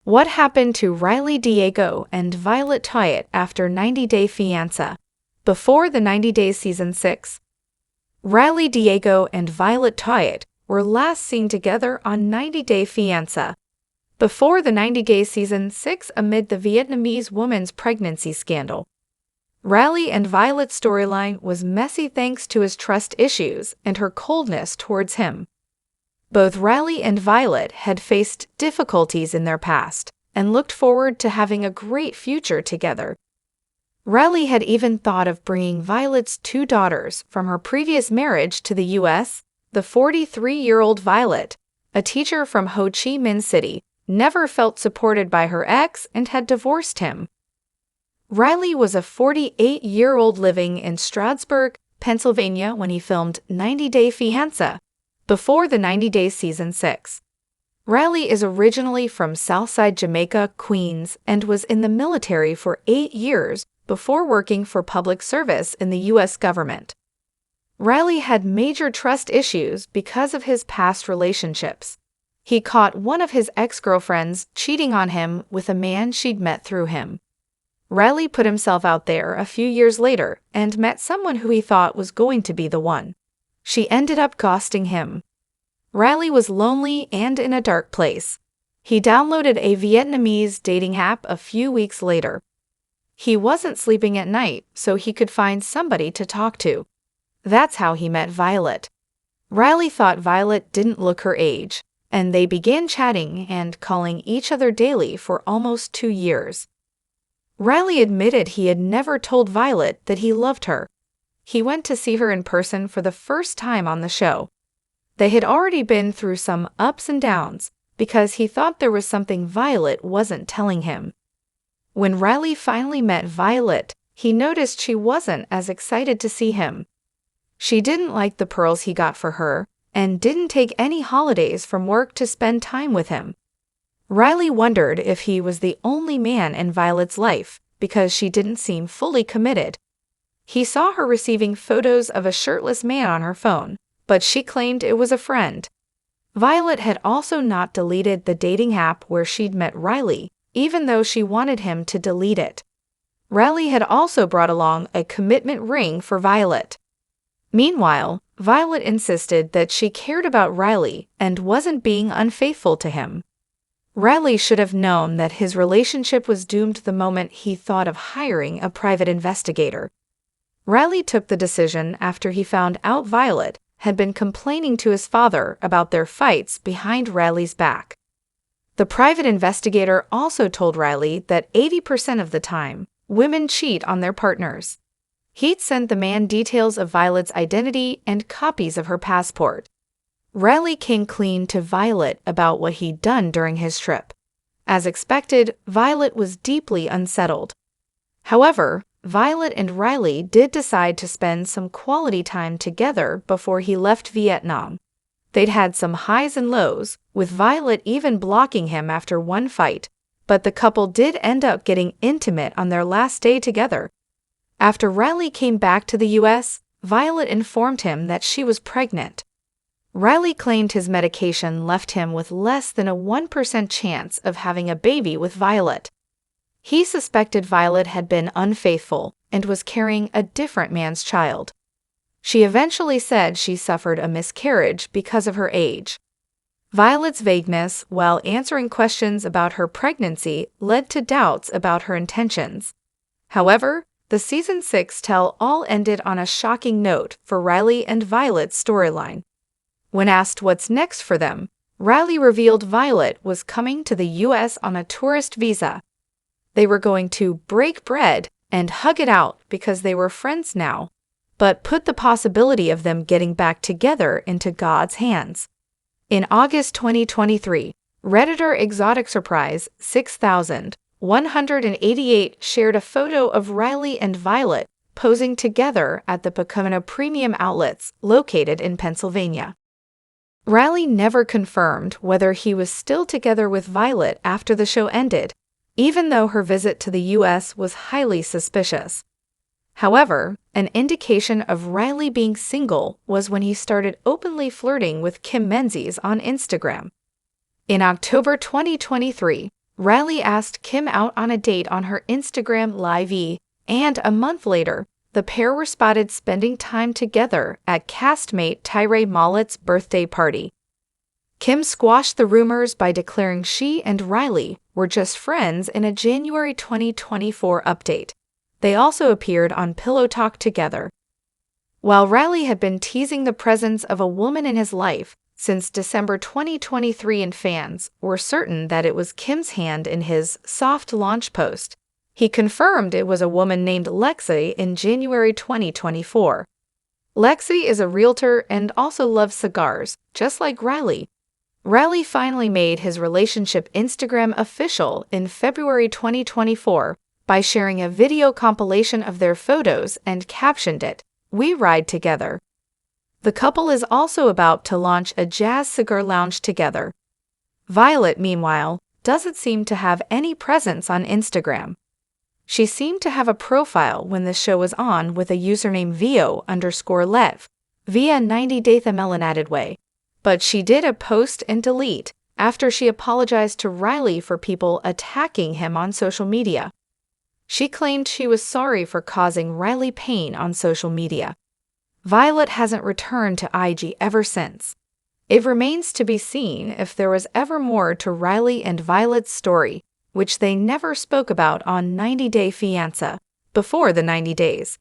What happened to Riley Diego and Violet Tuyet after 90-Day Fiancé? Before the 90 Days Season 6. Riley Diego and Violet Tuyet were last seen together on 90-Day Fiancé. Before the 90 Days Season 6 amid the Vietnamese woman's pregnancy scandal. Riley and Violet's storyline was messy thanks to his trust issues and her coldness towards him. Both Riley and Violet had faced difficulties in their past and looked forward to having a great future together. Riley had even thought of bringing Violet's 2 daughters from her previous marriage to the U.S. The 43-year-old Violet, a teacher from Ho Chi Minh City, never felt supported by her ex and had divorced him. Riley was a 48-year-old living in Stroudsburg, Pennsylvania when he filmed 90-Day Fiancé, before the 90 Days Season 6. Riley is originally from Southside Jamaica, Queens, and was in the military for 8 years before working for public service in the U.S. government. Riley had major trust issues because of his past relationships. He caught one of his ex-girlfriends cheating on him with a man she'd met through him. Riley put himself out there a few years later and met someone who he thought was going to be the one. She ended up ghosting him. Riley was lonely and in a dark place. He downloaded a Vietnamese dating app a few weeks later. He wasn't sleeping at night, so he could find somebody to talk to. That's how he met Violet. Riley thought Violet didn't look her age, and they began chatting and calling each other daily for almost 2 years. Riley admitted he had never told Violet that he loved her. He went to see her in person for the first time on the show. They had already been through some ups and downs because he thought there was something Violet wasn't telling him. When Riley finally met Violet, he noticed she wasn't as excited to see him. She didn't like the pearls he got for her and didn't take any holidays from work to spend time with him. Riley wondered if he was the only man in Violet's life because she didn't seem fully committed. He saw her receiving photos of a shirtless man on her phone, but she claimed it was a friend. Violet had also not deleted the dating app where she'd met Riley, even though she wanted him to delete it. Riley had also brought along a commitment ring for Violet. Meanwhile, Violet insisted that she cared about Riley and wasn't being unfaithful to him. Riley should have known that his relationship was doomed the moment he thought of hiring a private investigator. Riley took the decision after he found out Violet had been complaining to his father about their fights behind Riley's back. The private investigator also told Riley that 80% of the time, women cheat on their partners. He'd sent the man details of Violet's identity and copies of her passport. Riley came clean to Violet about what he'd done during his trip. As expected, Violet was deeply unsettled. However, Violet and Riley did decide to spend some quality time together before he left Vietnam. They'd had some highs and lows, with Violet even blocking him after one fight, but the couple did end up getting intimate on their last day together. After Riley came back to the U.S., Violet informed him that she was pregnant. Riley claimed his medication left him with less than a 1% chance of having a baby with Violet. He suspected Violet had been unfaithful and was carrying a different man's child. She eventually said she suffered a miscarriage because of her age. Violet's vagueness while answering questions about her pregnancy led to doubts about her intentions. However, the Season 6 tell-all ended on a shocking note for Riley and Violet's storyline. When asked what's next for them, Riley revealed Violet was coming to the U.S. on a tourist visa. They were going to break bread and hug it out because they were friends now, but put the possibility of them getting back together into God's hands. In August 2023, Redditor Exotic Surprise 6188 shared a photo of Riley and Violet posing together at the Pocono Premium Outlets located in Pennsylvania. Riley never confirmed whether he was still together with Violet after the show ended, even though her visit to the U.S. was highly suspicious. However, an indication of Riley being single was when he started openly flirting with Kim Menzies on Instagram. In October 2023, Riley asked Kim out on a date on her Instagram Live, and a month later, the pair were spotted spending time together at castmate Tyree Mollett's birthday party. Kim squashed the rumors by declaring she and Riley were just friends in a January 2024 update. They also appeared on Pillow Talk together. While Riley had been teasing the presence of a woman in his life since December 2023 and fans were certain that it was Kim's hand in his soft launch post, he confirmed it was a woman named Lexi in January 2024. Lexi is a realtor and also loves cigars, just like Riley. Riley finally made his relationship Instagram official in February 2024 by sharing a video compilation of their photos and captioned it, "We ride together." The couple is also about to launch a jazz cigar lounge together. Violet, meanwhile, doesn't seem to have any presence on Instagram. She seemed to have a profile when the show was on with a username VO_Lev, via 90 Day the Melanated Way. But she did a post and delete after she apologized to Riley for people attacking him on social media. She claimed she was sorry for causing Riley pain on social media. Violet hasn't returned to IG ever since. It remains to be seen if there was ever more to Riley and Violet's story, which they never spoke about on 90 Day Fiancé, before the 90 days.